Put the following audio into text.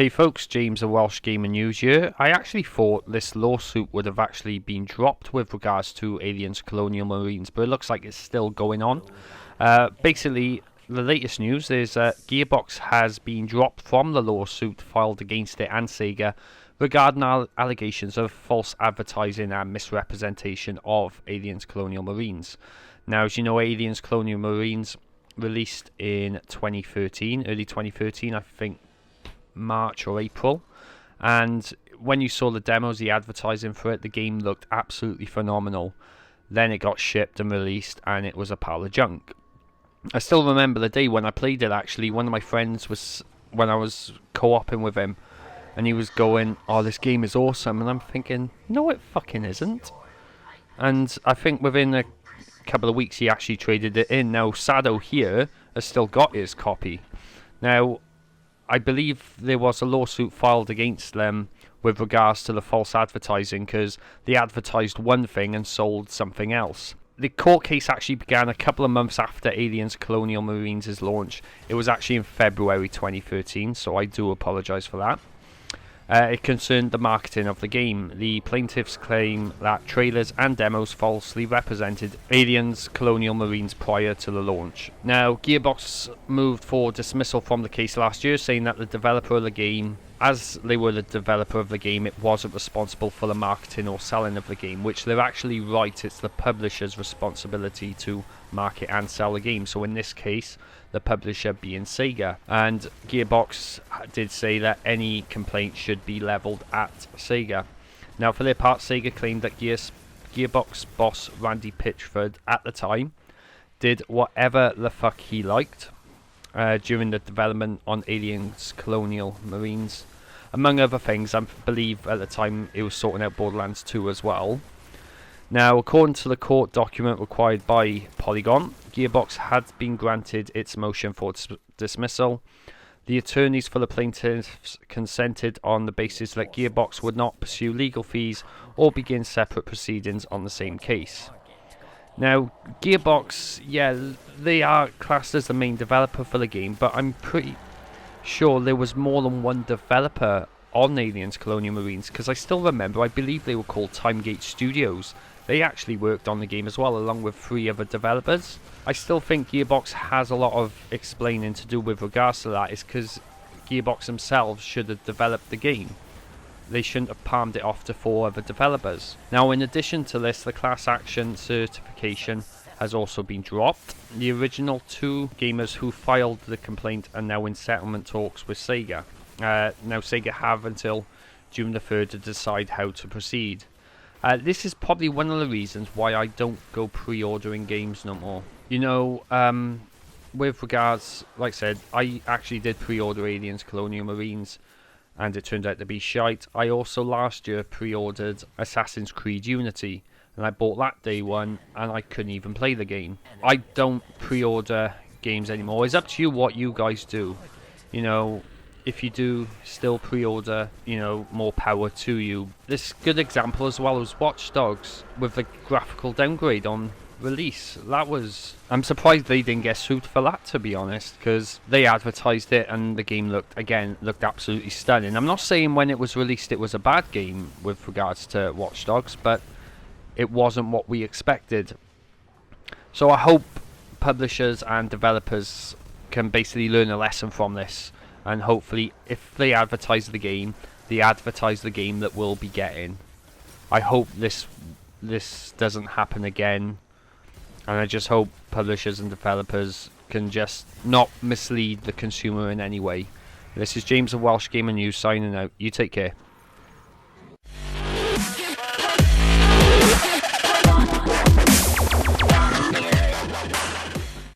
Hey folks, James of Welsh Gamer News here. I actually thought this lawsuit would have actually been dropped with regards to Aliens Colonial Marines, but it looks like it's still going on. Basically, the latest news is Gearbox has been dropped from the lawsuit filed against it and Sega regarding allegations of false advertising and misrepresentation of Aliens Colonial Marines. Now, as you know, Aliens Colonial Marines released in 2013, early 2013, I think March or April, and when you saw the demos, the advertising for it, the game looked absolutely phenomenal. Then it got shipped and released and it was a pile of junk. I still remember the day when I played it. Actually, one of my friends was, when I was co-oping with him, and he was going, "Oh, this game is awesome," and I'm thinking, no it fucking isn't. And I think within a couple of weeks he actually traded it in. Now Sado here has still got his copy. Now I believe there was a lawsuit filed against them with regards to the false advertising because they advertised one thing and sold something else. The court case actually began a couple of months after Aliens Colonial Marines' launch. It was actually in February 2013, so I do apologise for that. It concerned the marketing of the game. The plaintiffs claim that trailers and demos falsely represented Aliens Colonial Marines prior to the launch. Now, Gearbox moved for dismissal from the case last year, saying that the developer of the game, as they were the developer of the game, it wasn't responsible for the marketing or selling of the game, which they're actually right. It's the publisher's responsibility to market and sell the game. So in this case, the publisher being Sega. And Gearbox did say that any complaint should be levelled at Sega. Now, for their part, Sega claimed that Gearbox boss Randy Pitchford at the time did whatever the fuck he liked during the development on Aliens Colonial Marines. Among other things, I believe at the time it was sorting out Borderlands 2 as well. Now, according to the court document required by Polygon, Gearbox had been granted its motion for dismissal. The attorneys for the plaintiffs consented on the basis that Gearbox would not pursue legal fees or begin separate proceedings on the same case. Now, Gearbox, yeah, they are classed as the main developer for the game, but I'm pretty sure there was more than one developer on Aliens Colonial Marines, because I still remember, I believe they were called Timegate Studios. They actually worked on the game as well, along with 3 other developers. I still think Gearbox has a lot of explaining to do with regards to that. It's because Gearbox themselves should have developed the game. They shouldn't have palmed it off to 4 other developers. Now, in addition to this, the class action certification has also been dropped. The original 2 gamers who filed the complaint are now in settlement talks with Sega. Now, Sega have until June the 3rd to decide how to proceed. This is probably one of the reasons why I don't go pre-ordering games no more. You know, with regards, like I said, I actually did pre-order Aliens Colonial Marines, and it turned out to be shite. I also last year pre-ordered Assassin's Creed Unity, and I bought that day one, and I couldn't even play the game. I don't pre-order games anymore. It's up to you what you guys do. You know, if you do still pre-order, you know, more power to you. This good example as well as Watch Dogs with the graphical downgrade on release. That was, I'm surprised they didn't get sued for that, to be honest, because they advertised it and the game looked absolutely stunning. I'm not saying when it was released it was a bad game with regards to Watch Dogs, but it wasn't what we expected. So I hope publishers and developers can basically learn a lesson from this. And hopefully, if they advertise the game, they advertise the game that we'll be getting. I hope this doesn't happen again. And I just hope publishers and developers can just not mislead the consumer in any way. This is James of Welsh Gamer News signing out. You take care.